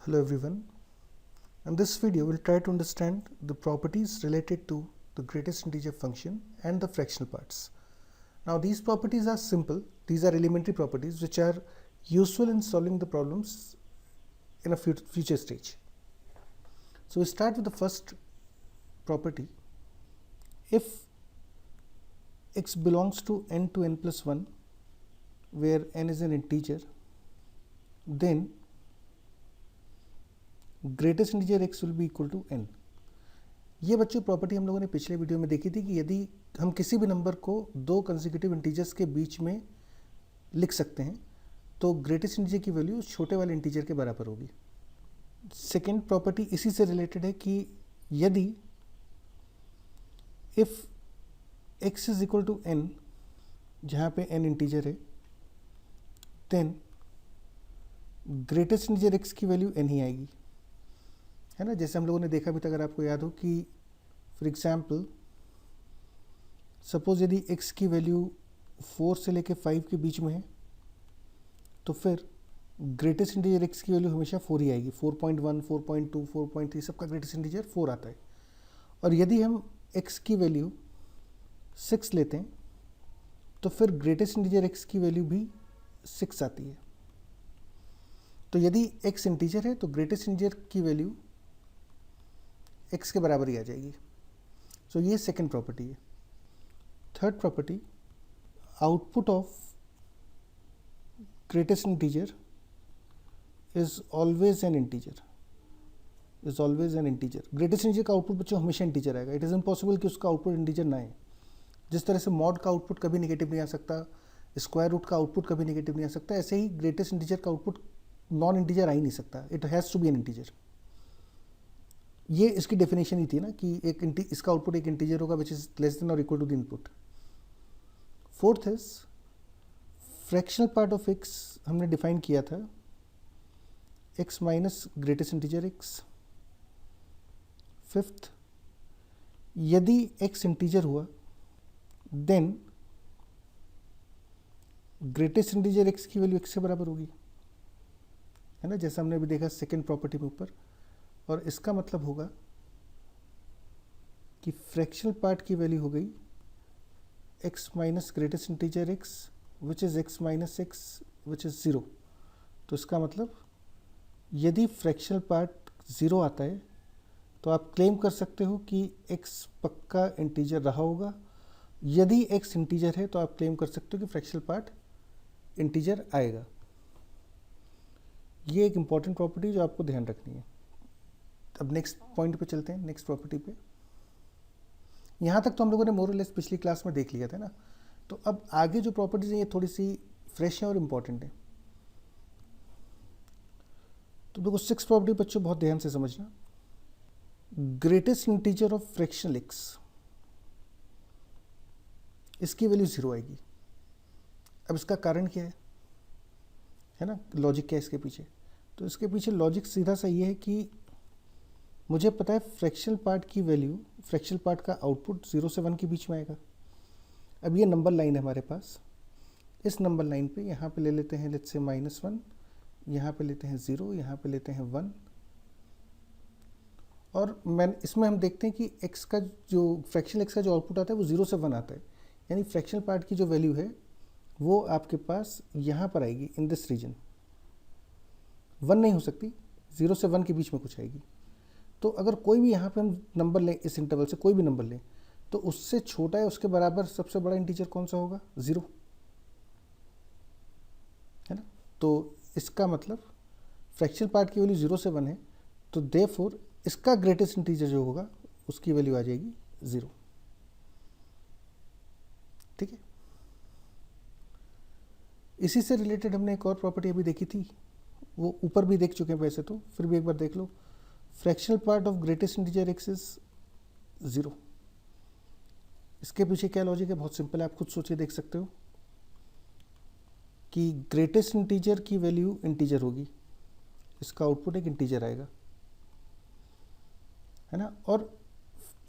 Hello everyone. In this video we'll try to understand the properties related to the greatest integer function and the fractional parts. Now these properties are simple. These are elementary properties which are useful in solving the problems in a future stage. So we start with the first property. If x belongs to n plus 1 where n is an integer, then greatest integer x will be equal to n। ये बच्चों property हम लोगों ने पिछले video में देखी थी कि यदि हम किसी भी नंबर को दो कंसेक्यूटिव इंटीजर्स के बीच में लिख सकते हैं तो ग्रेटेस्ट इंटीजर की वैल्यू छोटे वाले इंटीजर के बराबर होगी। सेकेंड प्रॉपर्टी इसी से रिलेटेड है कि यदि if x is equal to n, जहाँ पे n इंटीजर है, देन ग्रेटेस्ट इंटीजर x की वैल्यू n ही आएगी, है ना। जैसे हम लोगों ने देखा भी था, अगर आपको याद हो कि फॉर एग्जाम्पल सपोज यदि x की वैल्यू 4 से लेके 5 के बीच में है तो फिर ग्रेटेस्ट इंटीजर x की वैल्यू हमेशा 4 ही आएगी। 4.1, 4.2, 4.3 सबका ग्रेटेस्ट इंटीजर 4 आता है। और यदि हम x की वैल्यू 6 लेते हैं तो फिर ग्रेटेस्ट इंटीजर x की वैल्यू भी 6 आती है। तो यदि x इंटीजर है तो ग्रेटेस्ट इंटीजर की वैल्यू x के बराबर ही आ जाएगी। सो ये सेकंड प्रॉपर्टी है। Third property, output of greatest integer is always an integer, is always an integer. Greatest integer का आउटपुट बच्चों हमेशा इंटीजर आएगा। इट इज़ इम्पॉसिबल कि उसका आउटपुट इंटीजर ना आए। जिस तरह से मॉड का आउटपुट कभी नेगेटिव नहीं आ सकता, स्क्वायर रूट का आउटपुट कभी नेगेटिव नहीं आ सकता, ऐसे ही ग्रेटेस्ट इंटीजर का आउटपुट नॉन इंटीजर आ ही नहीं सकता। It has to be an integer. ये इसकी डेफिनेशन ही थी ना कि इसका आउटपुट एक इंटीजर होगा विच इज लेस देन और equal to the input. Fourth is fractional part of x हमने डिफाइन किया था x minus greatest integer x। Fifth, यदि x इंटीजर हुआ देन ग्रेटेस्ट इंटीजर x की वैल्यू x से बराबर होगी, है ना, जैसा हमने अभी देखा सेकेंड प्रॉपर्टी में ऊपर। और इसका मतलब होगा कि फ्रैक्शनल पार्ट की वैल्यू हो गई x minus greatest integer x which is x minus x which is 0। तो इसका मतलब यदि फ्रैक्शनल पार्ट 0 आता है तो आप क्लेम कर सकते हो कि x पक्का इंटीजर रहा होगा। यदि x इंटीजर है तो आप क्लेम कर सकते हो कि फ्रैक्शनल पार्ट इंटीजर आएगा। ये एक इंपॉर्टेंट प्रॉपर्टी जो आपको ध्यान रखनी है। अब नेक्स्ट पॉइंट पे चलते हैं, नेक्स्ट प्रॉपर्टी पे। यहाँ तक तो हम लोगों ने मोर और लेस पिछली क्लास में देख लिया था ना। तो अब आगे जो प्रॉपर्टीज हैं ये थोड़ी सी फ्रेश है और इम्पॉर्टेंट है। तो देखो सिक्स प्रॉपर्टी बच्चों बहुत ध्यान से समझना। Greatest integer of fractional x, इसकी वैल्यू 0 आएगी। अब इसका कारण क्या है ना, लॉजिक क्या है इसके पीछे? तो इसके पीछे लॉजिक सीधा सा ये है कि मुझे पता है फ्रैक्शनल पार्ट की वैल्यू, फ्रैक्शनल पार्ट का आउटपुट 0 से 1 के बीच में आएगा। अब ये नंबर लाइन है हमारे पास। इस नंबर लाइन पे यहाँ पे ले लेते हैं लेट्स से -1, यहाँ पे लेते हैं 0, यहाँ पे लेते हैं 1। और इसमें हम देखते हैं कि x का जो फ्रैक्शनल x का जो आउटपुट आता है वो 0 से 1 आता है। यानी फ्रैक्शनल पार्ट की जो वैल्यू है वो आपके पास यहाँ पर आएगी इन दिस रीजन। 1 नहीं हो सकती, 0 से 1 के बीच में कुछ आएगी। तो अगर कोई भी यहाँ पे हम नंबर लें, इस इंटरवल से कोई भी नंबर लें, तो उससे छोटा है उसके बराबर सबसे बड़ा इंटीजर कौन सा होगा? 0, है ना। तो इसका मतलब फ्रैक्शनल पार्ट की वैल्यू 0 से 1 है, तो देयरफॉर इसका ग्रेटेस्ट इंटीजर जो होगा उसकी वैल्यू आ जाएगी 0। ठीक है। इसी से रिलेटेड हमने एक और प्रॉपर्टी अभी देखी थी, वो ऊपर भी देख चुके हैं वैसे तो, फिर भी एक बार देख लो। Fractional part of greatest integer x is 0। इसके पीछे क्या लॉजिक है? बहुत सिंपल है, आप खुद सोचिए, देख सकते हो कि ग्रेटेस्ट इंटीजर की वैल्यू इंटीजर होगी, इसका आउटपुट एक इंटीजर आएगा, है ना। और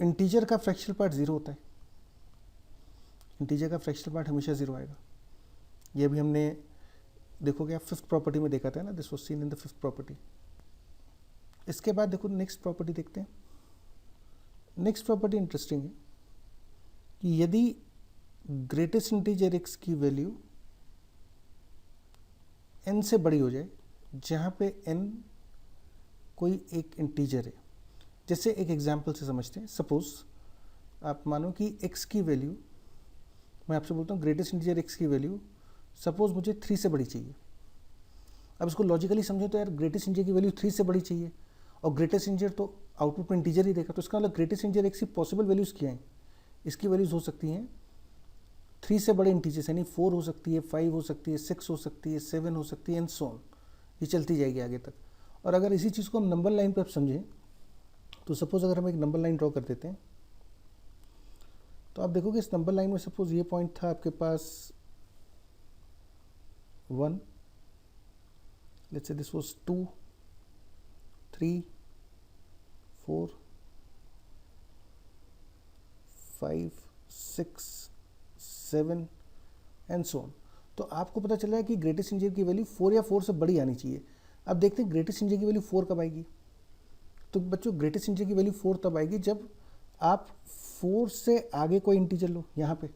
इंटीजर का फ्रैक्शनल पार्ट 0 होता है। इंटीजर का फ्रैक्शनल पार्ट हमेशा 0 आएगा। ये भी हमने देखोगे आप फिफ्थ प्रॉपर्टी में देखा था ना, this was seen in the fifth property. इसके बाद देखो नेक्स्ट प्रॉपर्टी देखते हैं। नेक्स्ट प्रॉपर्टी इंटरेस्टिंग है कि यदि ग्रेटेस्ट इंटीजर x की वैल्यू n से बड़ी हो जाए, जहाँ पे n कोई एक इंटीजर है। जैसे एक एग्जांपल से समझते हैं। सपोज आप मानो कि x की वैल्यू, मैं आपसे बोलता हूँ ग्रेटेस्ट इंटीजर x की वैल्यू सपोज मुझे 3 से बड़ी चाहिए। अब इसको लॉजिकली समझो तो यार ग्रेटेस्ट इंटीजर की वैल्यू 3 से बड़ी चाहिए और ग्रेटेस्ट इंटीजर तो आउटपुट में इंटीजर ही देगा, तो इसका मतलब ग्रेटेस्ट इंटीजर x की पॉसिबल वैल्यूज़ क्या हैं? इसकी वैल्यूज़ हो सकती हैं 3 से बड़े इंटीजर्स, यानी 4 हो सकती है, 5 हो सकती है, 6 हो सकती है, 7 हो सकती है एंड सो ऑन। ये चलती जाएगी आगे तक। और अगर इसी चीज़ को हम नंबर लाइन पर आप समझें तो सपोज अगर हम एक नंबर लाइन ड्रॉ कर देते हैं तो आप देखोगे इस नंबर लाइन में सपोज ये पॉइंट था आपके पास 1, let's say this was 2, 3, 4, 5, 6, 7 and so on. तो आपको पता चल रहा है कि ग्रेटेस्ट इंटीजर की वैल्यू 4 या 4 से बड़ी आनी चाहिए। अब देखते हैं ग्रेटेस्ट इंटीजर की वैल्यू 4 कब आएगी। तो बच्चों ग्रेटेस्ट इंटीजर की वैल्यू 4 तब आएगी जब आप 4 से आगे कोई इंटीजर लो यहाँ पे,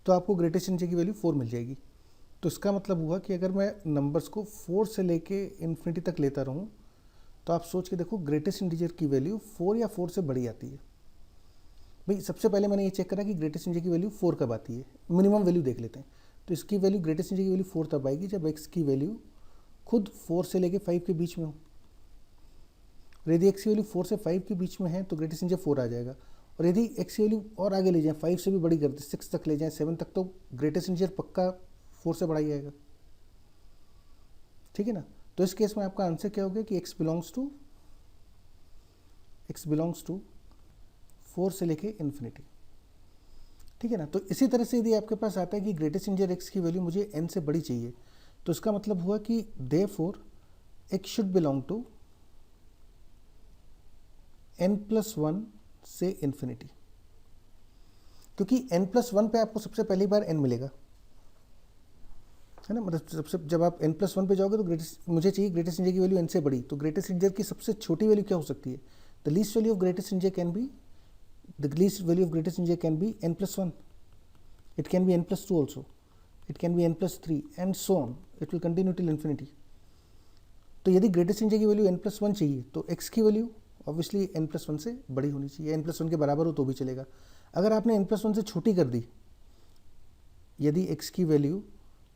तो आपको ग्रेटेस्ट इंटीजर की वैल्यू 4 मिल जाएगी। तो इसका मतलब हुआ कि अगर मैं नंबर्स को 4 से लेके इन्फिनिटी तक लेता रहूँ तो आप सोच के देखो ग्रेटेस्ट इंटीजर की वैल्यू 4 या 4 से बड़ी आती है। भाई सबसे पहले मैंने ये चेक करा कि ग्रेटेस्ट इंटीजर की वैल्यू 4 कब आती है, मिनिमम वैल्यू देख लेते हैं। तो इसकी वैल्यू ग्रेटेस्ट इंटीजर की वैल्यू 4 तब आएगी जब x की वैल्यू खुद 4 से लेके 5 के बीच में हो। और यदि x की वैल्यू 4 से 5 के बीच में है तो ग्रेटेस्ट इंटीजर 4 आ जाएगा। और यदि x की वैल्यू और आगे ले जाएं, 5 से भी बड़ी कर दे, 6 तक ले जाएं, 7 तक, तो ग्रेटेस्ट इंटीजर पक्का 4 से बड़ा ही आएगा। ठीक है ना। तो इस केस में आपका आंसर क्या होगा कि x बिलोंग्स टू 4 से लेके इन्फिनिटी। ठीक है ना। तो इसी तरह से यदि आपके पास आता है कि ग्रेटेस्ट इंटीजर x की वैल्यू मुझे n से बड़ी चाहिए, तो इसका मतलब हुआ कि therefore x should belong to n+1 से इन्फिनिटी, क्योंकि n+1 पे आपको सबसे पहली बार n मिलेगा, है ना। मतलब सबसे जब आप n+1 पे जाओगे तो मुझे चाहिए ग्रेटेस्ट इंटीजर की वैल्यू n से बड़ी, तो ग्रेटेस्ट इंटीजर की सबसे छोटी वैल्यू क्या हो सकती है? The least value of greatest integer can be n+1. It can be n+2 also. It can be n+3 and so on. It will continue till infinity. तो यदि ग्रेटेस्ट इंटीजर की वैल्यू n+1 चाहिए तो x की value obviously n+1 से बड़ी होनी चाहिए, n+1 के बराबर हो तो भी चलेगा। अगर आपने n+1 से छोटी कर दी, यदि x की वैल्यू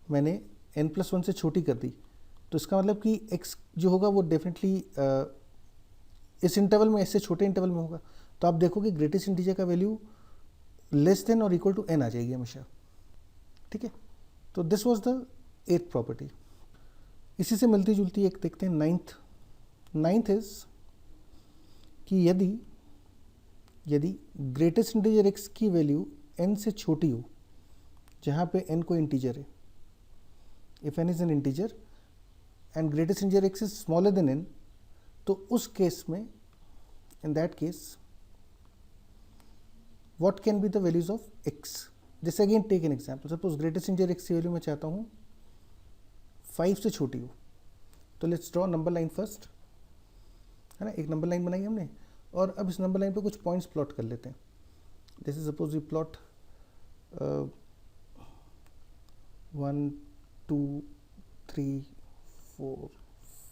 मैंने n+1 से छोटी कर दी, तो इसका मतलब कि x जो होगा वो डेफिनेटली इस इंटरवल में, इससे छोटे इंटरवल में होगा। तो आप देखोगे ग्रेटेस्ट इंटीजर का वैल्यू लेस देन और इक्वल टू n आ जाएगी हमेशा। ठीक है। तो this was the 8th property. इसी से मिलती जुलती एक देखते हैं 9th इज कि यदि ग्रेटेस्ट इंटीजर x की वैल्यू n से छोटी हो, जहाँ पे n कोई इंटीजर है, if n is an integer and greatest integer x is smaller than n, तो उस केस में, in that case, what can be the values of x? जैसे again take an example, suppose greatest integer x की value मैं चाहता हूँ 5 से छोटी हो, तो let's draw number line first, है ना। एक नंबर लाइन बनाई हमने और अब इस नंबर लाइन पे कुछ पॉइंट्स प्लॉट कर लेते हैं। जैसे suppose we plot 1, 2, 3, 4,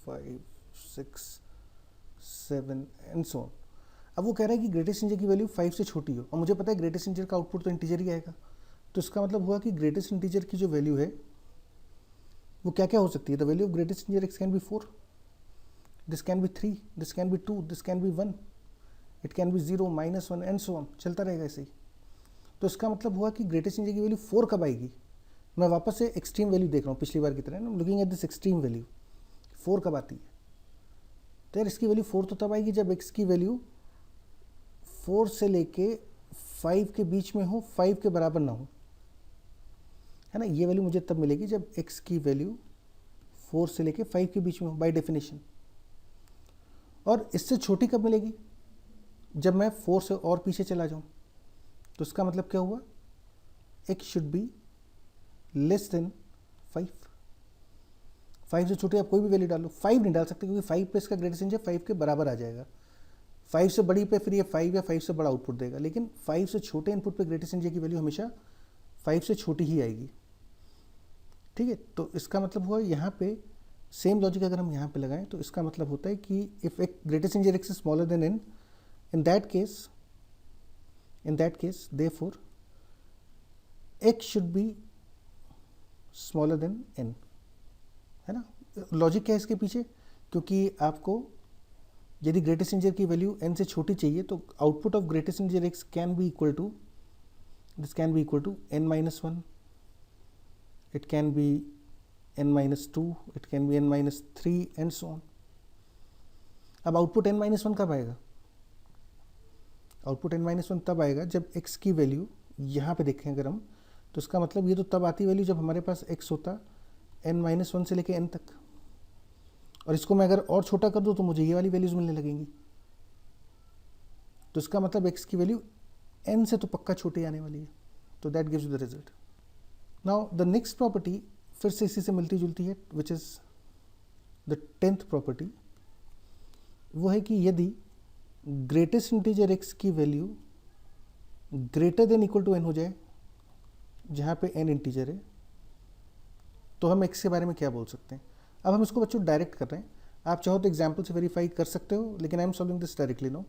5, 6, 7 and so on. अब वो कह रहा है कि ग्रेटेस्ट इंटीजर की वैल्यू 5 से छोटी हो और मुझे पता है ग्रेटेस्ट इंटीजर का आउटपुट तो इंटीजर ही आएगा। तो इसका मतलब हुआ कि ग्रेटेस्ट इंटीजर की जो वैल्यू है वो क्या क्या हो सकती है? The value of greatest integer x can B 4, this can be 3, this can be 2, this can be 1, it can be 0, -1 and so on, चलता रहेगा ऐसे ही। तो इसका मतलब हुआ कि ग्रेटेस्ट इंटीजर की वैल्यू 4 कब आएगी? मैं वापस से एक्सट्रीम वैल्यू देख रहा हूँ पिछली बार की तरह, looking at this extreme value, 4 कब आती है? तो यार इसकी वैल्यू 4 तो तब आएगी जब x की वैल्यू 4 से लेके 5 के बीच में हो, 5 के बराबर ना हो, है ना। ये वैल्यू मुझे तब मिलेगी जब x की वैल्यू 4 से लेके 5 के बीच में हो बाय डेफिनेशन। और इससे छोटी कब मिलेगी? जब मैं 4 से और पीछे चला जाऊं। तो इसका मतलब क्या हुआ? x should be less than 5। 5 से छोटे आप कोई भी वैल्यू डालो, 5 नहीं डाल सकते क्योंकि 5 पे इसका ग्रेटेस्ट रेंज है, 5 के बराबर आ जाएगा। 5 से बड़ी पे फिर ये 5 या 5 से बड़ा आउटपुट देगा, लेकिन 5 से छोटे इनपुट पे ग्रेटेस्ट रेंज की वैल्यू हमेशा 5 से छोटी ही आएगी। ठीक है, तो इसका मतलब हुआ यहाँ पे सेम लॉजिक अगर हम यहाँ पे लगाएं तो इसका मतलब होता है कि इफ एक greatest range X is smaller than N, in that case therefore x should be smaller than n, है ना। लॉजिक क्या है इसके पीछे, क्योंकि आपको यदि ग्रेटेस्ट इंटीजर की वैल्यू n से छोटी चाहिए तो output of greatest integer x can be equal to n minus 1, it can be n minus 2, it can be n minus 3 and so on. अब आउटपुट n minus 1 कब आएगा? Output n minus 1 तब आएगा जब x की value यहाँ पे देखें अगर हम, तो इसका मतलब ये तो तब आती वैल्यू जब हमारे पास x होता n minus 1 से लेके n तक, और इसको मैं अगर और छोटा कर दूँ तो मुझे ये वाली वैल्यूज मिलने लगेंगी। तो इसका मतलब x की वैल्यू n से तो पक्का छोटी आने वाली है, तो that gives the result. Now the next property फिर से इसी से मिलती जुलती है, which is the 10th property. वो है कि यदि ग्रेटेस्ट इंटीजर x की value greater than equal to n हो जाए, जहाँ पे n इंटीजर है, तो हम x के बारे में क्या बोल सकते हैं। अब हम इसको बच्चों डायरेक्ट कर रहे हैं, आप चाहो तो एग्जाम्पल से वेरीफाई कर सकते हो, लेकिन I am solving this directly no.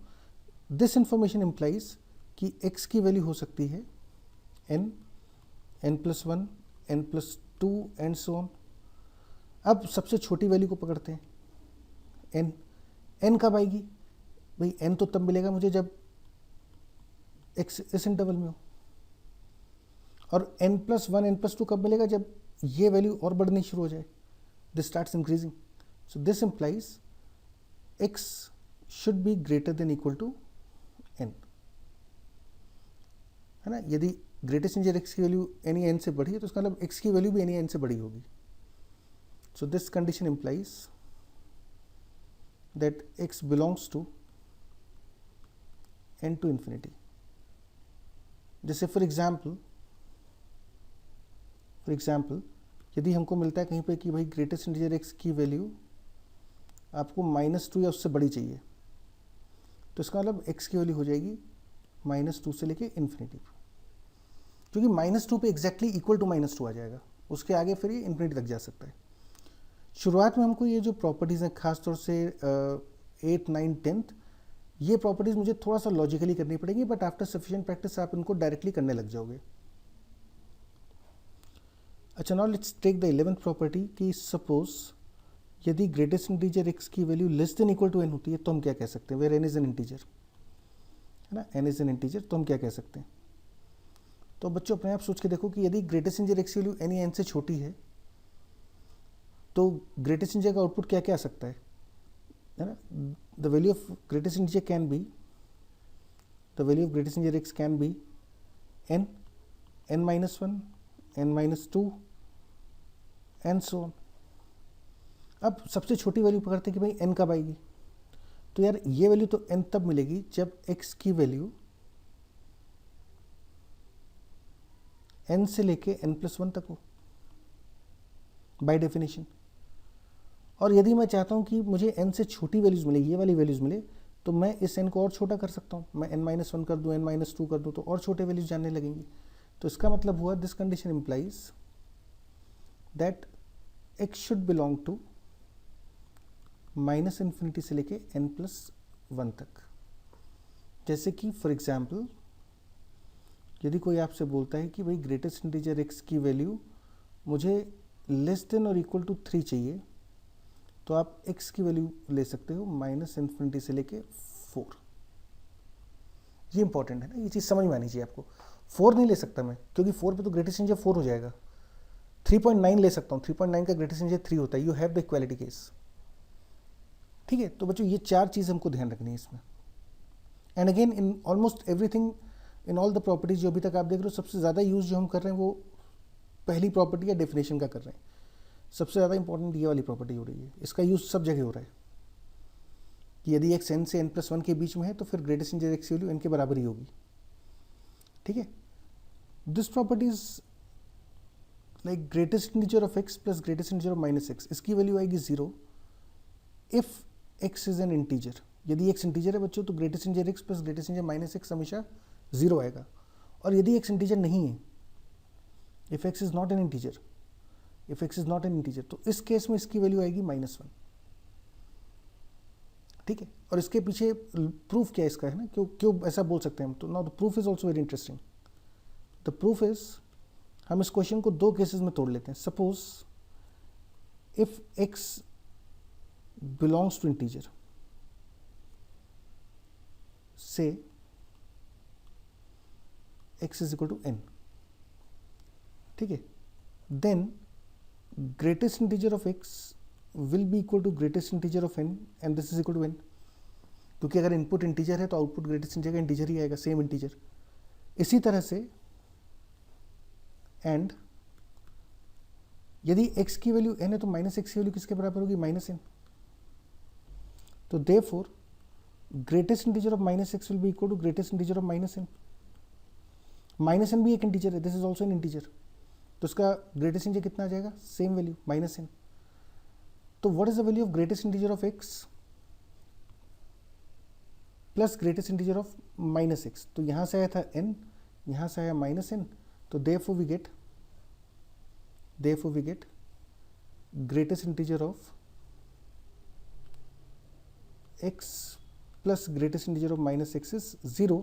This information implies कि x की वैल्यू हो सकती है n, n+1, n+2 and so on. अब सबसे छोटी वैल्यू को पकड़ते हैं n कब आएगी भाई? n तो तब मिलेगा मुझे जब x इस इंटरवल में हो, और n+1, n+2 कब मिलेगा? जब ये वैल्यू और बढ़नी शुरू हो जाए, this starts increasing. So this implies x should be greater than equal to n, है ना। यदि ग्रेटेस्ट इंटीजर x की वैल्यू एनी n से बढ़ी है तो इसका मतलब x की वैल्यू भी एनी n से बड़ी होगी। So this condition implies that x belongs to n to infinity. जैसे फॉर एग्जाम्पल यदि हमको मिलता है कहीं पे कि भाई ग्रेटेस्ट इंटीजर x की वैल्यू आपको -2 या उससे बड़ी चाहिए, तो इसका मतलब x की वैल्यू हो जाएगी -2 से लेके इन्फिनिटी, क्योंकि -2 पे एग्जैक्टली इक्वल टू -2 आ जाएगा, उसके आगे फिर ये इन्फिनिटी तक जा सकता है। शुरुआत में हमको ये जो प्रॉपर्टीज़ हैं, खासतौर से 8, 9, 10th, ये प्रॉपर्टीज़ मुझे थोड़ा सा लॉजिकली करनी पड़ेगी, बट आफ्टर सफिशिएंट प्रैक्टिस आप इनको डायरेक्टली करने लग जाओगे। अच्छा, now let's take the 11th property कि सपोज यदि ग्रेटेस्ट इंटीजर x की value less than equal to n होती है तो हम क्या कह सकते हैं? Where n is an integer, है ना, n इज एन इंटीजर, तो हम क्या कह सकते हैं? तो बच्चों अपने आप सोच के देखो कि यदि ग्रेटेस्ट इंटीजर x की वैल्यू एनी n से छोटी है तो ग्रेटेस्ट इंटीजर का आउटपुट क्या क्या आ सकता है ना। The value of greatest integer can be, the value of greatest integer x can B n, n-1, n-2 and so on. अब सबसे छोटी वैल्यू पकड़ते हैं कि भाई n कब आएगी, तो यार ये वैल्यू तो n तब मिलेगी जब x की वैल्यू n से लेके n+1 तक हो, बाय डेफिनेशन। और यदि मैं चाहता हूँ कि मुझे n से छोटी वैल्यूज़ मिले, ये वाली वैल्यूज़ मिले, तो मैं इस n को और छोटा कर सकता हूँ, मैं n-1 कर दूँ, n-2 कर दूँ, तो और छोटे वैल्यूज़ जानने लगेंगी। तो इसका मतलब हुआ this condition implies that x should belong to -infinity से लेके n+1 तक। जैसे कि फॉर एग्जाम्पल यदि कोई आपसे बोलता है कि भाई ग्रेटेस्ट इंटीजर x की वैल्यू मुझे लेस देन और इक्वल टू 3 चाहिए, तो आप x की वैल्यू ले सकते हो -इन्फिनिटी से लेके 4। ये इंपॉर्टेंट है ना, ये चीज़ समझ में आनी चाहिए आपको। 4 नहीं ले सकता मैं, क्योंकि 4 पे तो ग्रेटेस्ट इंटीजर 4 हो जाएगा। 3.9 ले सकता हूँ, 3.9 का ग्रेटेस्ट इंटीजर 3 होता है। You have the equality case. ठीक है, तो बच्चों ये 4 चीज़ हमको ध्यान रखनी है इसमें। And again in almost everything, in all the properties जो अभी तक आप देख रहे हो, सबसे ज़्यादा यूज़ जो हम कर रहे हैं वो पहली प्रॉपर्टी या डेफिनेशन का कर रहे हैं। सबसे ज़्यादा इंपॉर्टेंट ये वाली प्रॉपर्टी हो रही है, इसका यूज़ सब जगह हो रहा है कि यदि x n से n+1 के बीच में है तो फिर ग्रेटेस्ट इंटीजर x की वैल्यू n के बराबर ही होगी। ठीक है, this property is like greatest integer of x plus greatest integer of minus x, इसकी वैल्यू आएगी 0 if x is an integer. यदि x इंटीजर है बच्चों तो greatest integer x plus greatest integer minus x हमेशा 0 आएगा। और यदि x इंटीजर नहीं है, if x is not an integer, if x is not an integer, तो इस केस में इसकी वैल्यू आएगी -1। ठीक है, और इसके पीछे प्रूफ क्या है इसका, है ना, क्यों क्यों ऐसा बोल सकते हैं हम। तो now the proof is also very interesting. The proof is, हम इस क्वेश्चन को दो केसेस में तोड़ लेते हैं। Suppose if x belongs to integer, say x is equal to n, ठीक है, then greatest integer of x will be equal to greatest integer of n and this is equal to n, क्योंकि अगर input integer है तो output greatest integer का integer ही आएगा, same integer. इसी तरह से एंड यदि x की वैल्यू n है तो माइनस एक्स की वैल्यू किसके बराबर होगी, -n। तो therefore greatest integer of minus X will be equal to greatest integer of -n। -n भी एक इंटीजर है, this is also an integer, तो उसका ग्रेटेस्ट इंटीजर कितना आ जाएगा, सेम वैल्यू -n। तो what is the value of greatest integer of x plus greatest integer of -x। तो यहां से आया था n, यहां से आया -n, तो therefore we get greatest integer of x plus greatest integer of -x is 0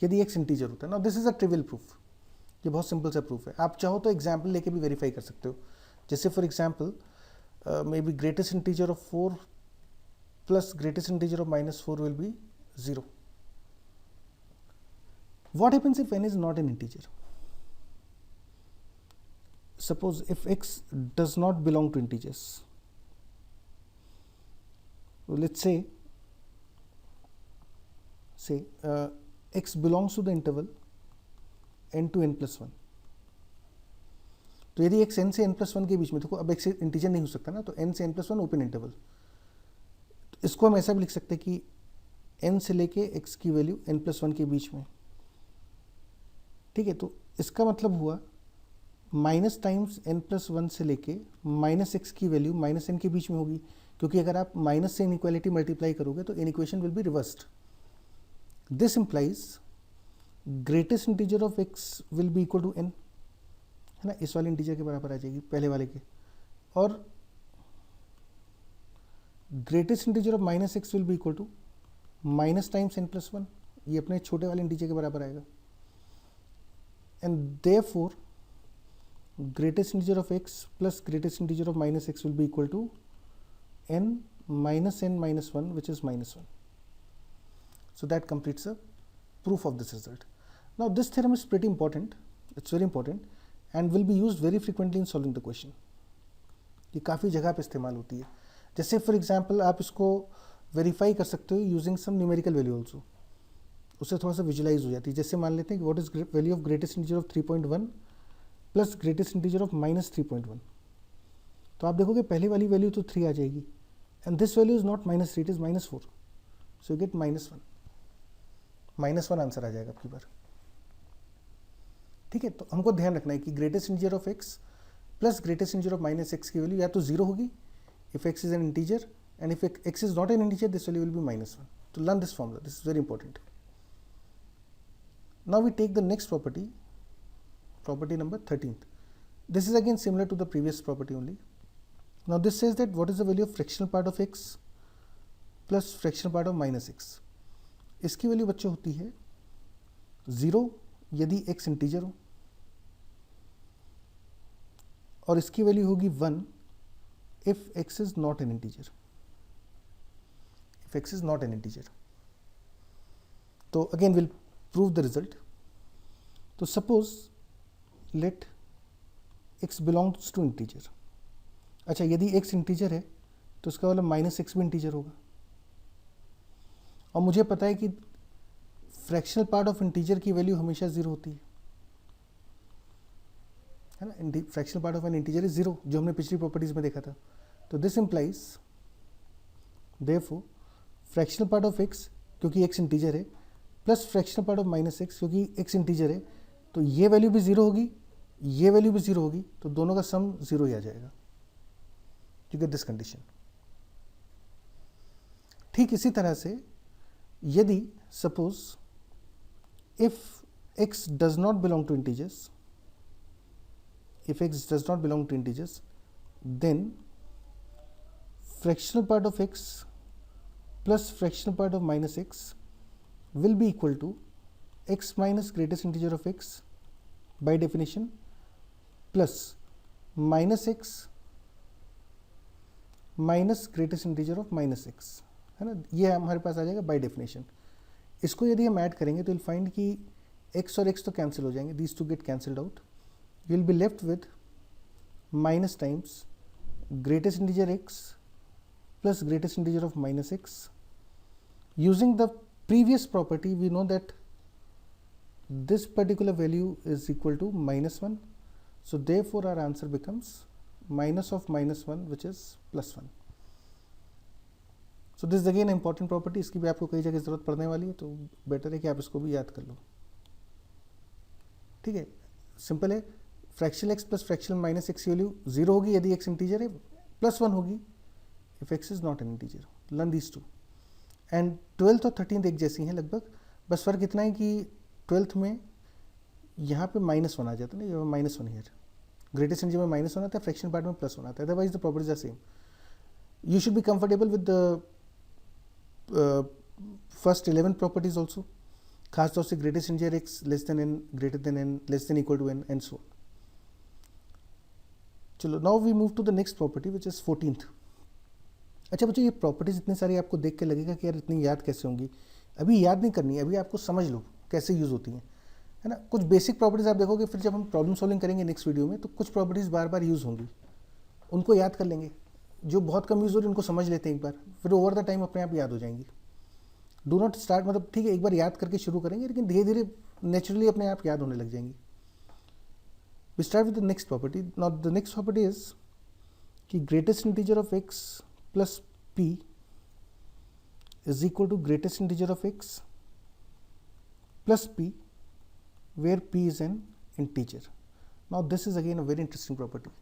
यदि x इंटीजर होता है। Now this is a trivial proof, ये बहुत सिंपल सा प्रूफ है। आप चाहो तो एग्जाम्पल लेके भी वेरीफाई कर सकते हो। जैसे for example may be greatest integer of 4 plus greatest integer of -4 will be 0. What happens if n is not an integer? Suppose if x does not belong to integers, so let's say x belongs to the interval n to n plus 1. तो यदि x n से n plus 1 के बीच में, देखो अब x integer नहीं हो सकता ना, तो n से n plus 1 ओपन इंटरवल, तो इसको हम ऐसा भी लिख सकते हैं कि n से लेके x की वैल्यू n plus 1 के बीच में, ठीक है। तो इसका मतलब हुआ माइनस टाइम्स n plus 1 से लेके -x की वैल्यू -n के बीच में होगी, क्योंकि अगर आप माइनस से इनइक्वालिटी मल्टीप्लाई करोगे तो inequation will be reversed. This implies greatest integer of x will be equal to n, है ना, इस वाले इंटीजर के बराबर आ जाएगी पहले वाले के, और greatest integer of -x will be equal to minus times n plus 1, ये अपने छोटे वाले इंटीजर के बराबर आएगा। And therefore greatest integer of x plus greatest integer of -x will be equal to n minus 1 which is -1. So that completes the proof of this result. Now this theorem is pretty important, it's very important and will be used very frequently in solving the question. ये काफ़ी जगह पे इस्तेमाल होती है। जैसे for example आप इसको वेरीफाई कर सकते हो using some numerical value also, उससे थोड़ा सा विजुलाइज हो जाती है। जैसे मान लेते हैं कि what is value of greatest integer of 3.1 plus greatest integer of -3.1, तो आप देखोगे पहले वाली वैल्यू तो 3 आ जाएगी and this value is not -3, it is -4, so you get -1 answer आ जाएगा आपकी बार, ठीक है। तो हमको ध्यान रखना है कि greatest integer of x plus greatest integer of -x की वैल्यू या तो 0 होगी if x is an integer, and if x is not an integer, this value will be -1. To learn this formula, this is very important. Now we take the next property, property number 13th. This is again similar to the previous property only. Now this says that what is the value of fractional part of x plus fractional part of -x. इसकी value बच्चों होती है 0 यदि x integer हो, और इसकी value होगी 1 if x is not an integer, if x is not an integer. तो again we'll prove the result. तो suppose let x belongs to integer. अच्छा, यदि x इंटीजर है तो उसका वाला -x भी इंटीजर होगा, और मुझे पता है कि फ्रैक्शनल पार्ट ऑफ इंटीजर की वैल्यू हमेशा 0 होती है ना, fractional part of N integer is 0, जो हमने पिछली प्रॉपर्टीज में देखा था। तो this implies therefore fractional part of x, क्योंकि x इंटीजर है, plus fractional part of -x, क्योंकि x इंटीजर है, तो ये वैल्यू भी 0 होगी, ये वैल्यू भी ज़ीरो होगी, तो दोनों का सम ज़ीरो ही आ जाएगा। You get this condition. ठीक इसी तरह से यदि suppose if x does not belong to integers, if x does not belong to integers, then fractional part of x plus fractional part of minus x will be equal to x minus greatest integer of x by definition plus minus x minus greatest integer of minus x, है ना। ये हमारे पास आ जाएगा by definition. इसको यदि हम add करेंगे तो विल फाइंड कि x और x तो कैंसिल हो जाएंगे, these two get cancelled out, you will be left with minus times greatest integer x plus greatest integer of minus x. Using the previous property, we know that this particular value is equal to minus 1. So therefore our answer becomes minus of minus 1, which is plus 1. So this is again important property, इसकी भी आपको कई जगह ज़रूरत पड़ने वाली है, तो बेटर है कि आप इसको भी याद कर लो। ठीक है, सिंपल है। Fractional x plus fractional minus x की वैल्यू जीरो होगी यदि एक्स इंटीजर है, प्लस 1 होगी if x is not an integer. Learn these two. And 12th और 13th एक जैसी हैं लगभग, बस फर्क इतना है कि 12th में यहाँ पे माइनस 1 आ जाता है ना, ये माइनस 1 हियर, ग्रेटेस्ट इंटीजर में माइनस 1 आता है, फ्रैक्शन पार्ट में प्लस 1 आता है, otherwise the properties are same. You should be comfortable with the first 11 properties also, खासतौर से greatest integer x less than n, greater than n, less than equal to n, and so. चलो now we move to the next property which is 14th। अच्छा बच्चों, ये properties इतनी सारी आपको देख के लगेगा कि यार इतनी याद कैसे होंगी। अभी याद नहीं करनी है, अभी आपको समझ लो कैसे यूज़ होती हैं, है ना। कुछ बेसिक प्रॉपर्टीज आप देखोगे, फिर जब हम प्रॉब्लम सॉल्विंग करेंगे नेक्स्ट वीडियो में, तो कुछ प्रॉपर्टीज बार बार यूज़ होंगी, उनको याद कर लेंगे। जो बहुत कम यूज़ हो रही उनको समझ लेते हैं एक बार, फिर ओवर द टाइम अपने आप याद हो जाएंगी। डू नॉट स्टार्ट, मतलब ठीक है एक बार याद करके शुरू करेंगे, लेकिन धीरे धीरे नेचुरली अपने आप याद होने लग जाएंगी। We start with the next property. Now the next property is कि greatest integer of x plus p is equal to greatest integer of x plus p where p is an integer. Now this is again a very interesting property.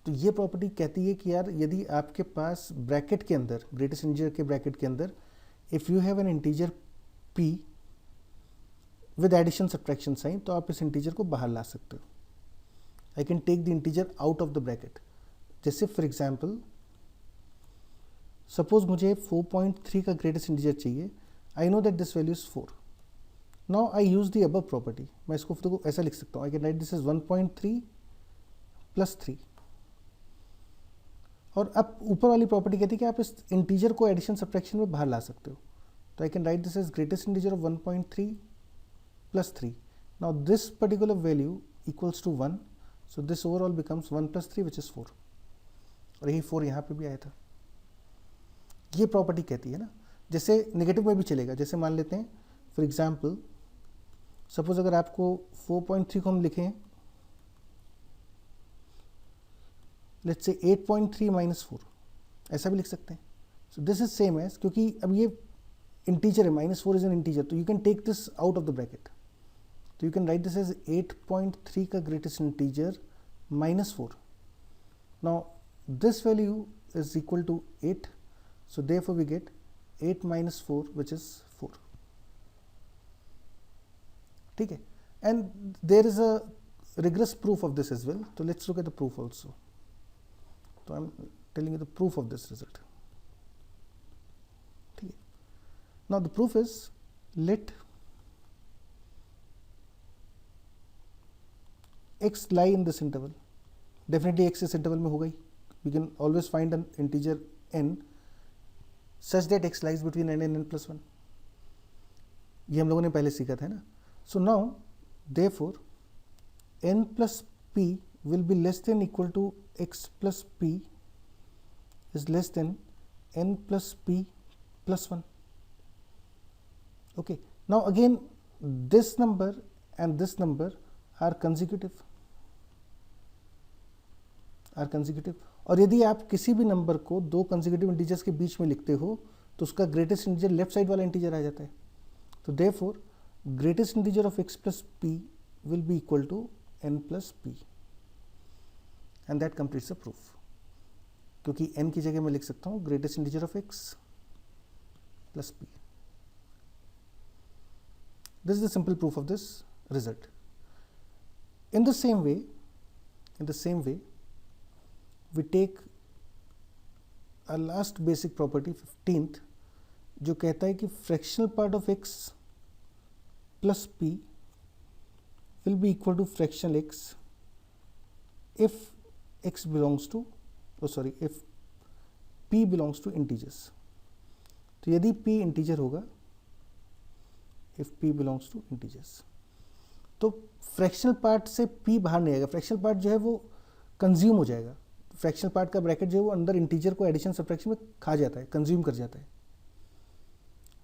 तो ये property कहती है कि यार यदि आपके पास bracket के अंदर, ग्रेटेस्ट इंटीजर के ब्रैकेट के अंदर, if you have an integer p with addition subtraction sign, तो आप इस इंटीजर को बाहर ला सकते हो। I can take the integer out of the bracket. जैसे फॉर एग्जाम्पल सपोज मुझे 4.3 का ग्रेटेस्ट इंटीजर चाहिए, I know that this value is 4। Now I use the above property, मैं इसको तो ऐसा लिख सकता हूँ, आई can write this is 1.3 plus 3। और अब ऊपर वाली प्रॉपर्टी कहती है कि आप इस इंटीजर को एडिशन सब्ट्रैक्शन में बाहर ला सकते हो, तो I can write this is greatest integer of 1.3 plus 3। Now this particular value equals to 1, so this overall becomes 1 plus 3 which is 4, और यही 4 यहाँ पे भी आया था। ये प्रॉपर्टी कहती है ना, जैसे नेगेटिव में भी चलेगा। जैसे मान लेते हैं फॉर एग्जांपल, सपोज अगर आपको 4.3 को हम लिखें, लेट्स से 8.3 माइनस 4, ऐसा भी लिख सकते हैं। So this is same as, क्योंकि अब ये इंटीजर है, माइनस 4 इज एन इंटीजर, तो you can take this out of the bracket, तो you can write this as 8.3 का greatest integer minus 4. Now this value is equal to 8, so therefore we get 8 minus 4 which is 4. ठीक है, and there is a rigorous proof of this as well, so let's look at the proof also. So I'm telling you the proof of this result. ठीक है, now the proof is let x lie in this interval. Definitely x इस interval में होगा ही. We can always find an integer n such that x lies between n and n plus 1. ये हम लोगों ने पहले सीखा था ना. So now therefore n plus p will be less than equal to x plus p is less than n plus p plus 1. Okay, now again this number and this number are consecutive. और यदि आप किसी भी number को दो consecutive integers के बीच में लिखते हो तो उसका ग्रेटेस्ट इंटीजर लेफ्ट साइड वाला इंटीजर आ जाता है। तो therefore greatest integer of x plus p will be equal to n plus p, and that completes the proof. क्योंकि n की जगह मैं लिख सकता हूँ greatest integer of x plus p. This is the simple proof of this result. In the same way, we take a last basic property 15th, जो कहता है कि fractional part of x plus p will be equal to fractional x if x belongs to, if p belongs to integers. तो यदि p integer होगा, if p belongs to integers, तो fractional part से p बाहर नहीं आएगा. Fractional part जो है वो कंज्यूम हो जाएगा. फ्रैक्शनल पार्ट का ब्रैकेट जो है वो अंदर इंटीजर को एडिशन सब्ट्रैक्शन में खा जाता है, कंज्यूम कर जाता है.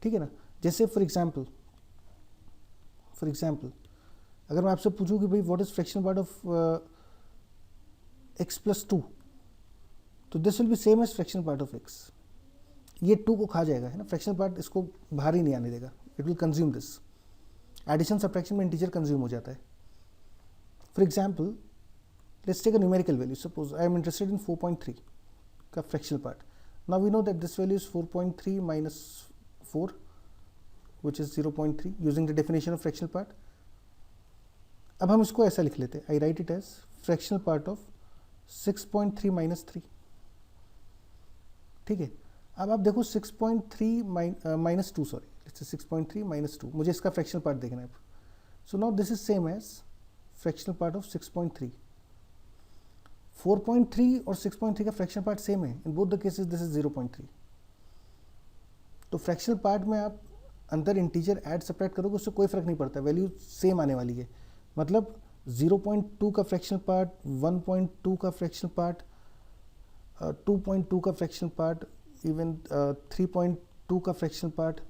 ठीक है ना. जैसे फॉर एग्जांपल अगर मैं आपसे पूछूं कि भाई what is fractional part of x plus 2, तो this will be same as fractional part of x. ये 2 को खा जाएगा, है ना. फ्रैक्शनल पार्ट इसको बाहर ही नहीं आने देगा. It will consume this. Addition subtraction में इंटीजर कंज्यूम हो जाता है. For example let's take a numerical value. Suppose I am interested in 4.3 का fractional part. Now we know that this value is 4.3 minus 4 which is 0.3 using the definition of fractional part. अब हम इसको ऐसा लिख लेते हैं. I write it as fractional part of 6.3 minus 3. ठीक है. अब आप देखो 6.3 minus 2, सॉरी, 6.3 minus 2, मुझे इसका फ्रैक्शनल पार्ट देखना है. So now this is same as fractional part of 6.3. 4.3 और 6.3 का फ्रैक्शनल पार्ट सेम है. In both the cases this is 0.3. तो फ्रैक्शनल पार्ट में आप अंदर इंटीजर ऐड सब्ट्रैक्ट करोगे, उससे कोई फर्क नहीं पड़ता, वैल्यू सेम आने वाली है. मतलब 0.2 का फ्रैक्शनल पार्ट, 1.2 का फ्रैक्शनल पार्ट, 2.2 का फ्रैक्शनल पार्ट, इवन 3.2 का फ्रैक्शनल पार्ट,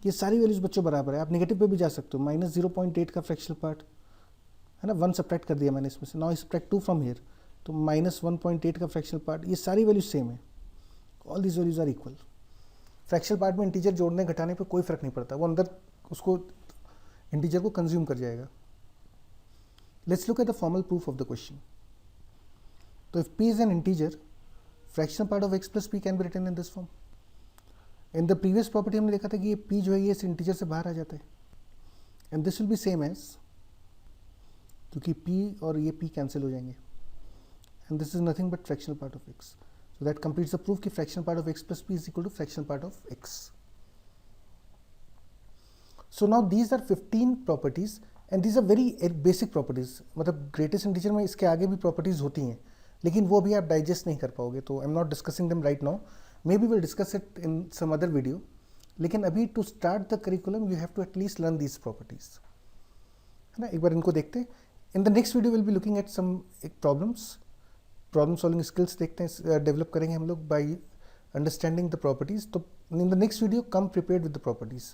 ये सारी वैल्यूज बच्चों बराबर है. आप नेगेटिव पे भी जा सकते हो. माइनस 0.8 का फ्रैक्शनल पार्ट, है ना, 1 सब्ट्रैक्ट कर दिया मैंने इसमें से. Now I subtract 2 from here, तो माइनस 1.8 का फ्रैक्शनल पार्ट, ये सारी वैल्यूज सेम है. All these values are equal. Fractional part में इंटीजर जोड़ने घटाने पे कोई फर्क नहीं पड़ता, वो अंदर उसको इंटीजर को कंज्यूम कर जाएगा. Let's look at the formal proof of the question. तो if p is an integer, fractional part of x plus p can be written in this form. In the previous property हमने देखा था कि ये p जो है ये इस इंटीजर से बाहर आ जाता है. And this will be same as, क्योंकि p और ये p कैंसिल हो जाएंगे. And this is nothing but fractional part of x. So that completes the proof कि fractional part of x plus p is equal to fractional part of x. So now these are 15 properties and these are very basic properties. मतलब greatest integer में इसके आगे भी properties होती हैं, लेकिन वो भी आप digest नहीं कर पाओगे. तो I'm not discussing them right now. Maybe we'll discuss it in some other video. लेकिन अभी to start the curriculum you have to at least learn these properties. है ना. एक बार इनको देखते हैं. In the next video we'll be looking at some problems. Problem solving skills देखते हैं, डेवलप करेंगे हम लोग बाय अंडरस्टैंडिंग द प्रॉपर्टीज. तो in the next video come prepared with the properties.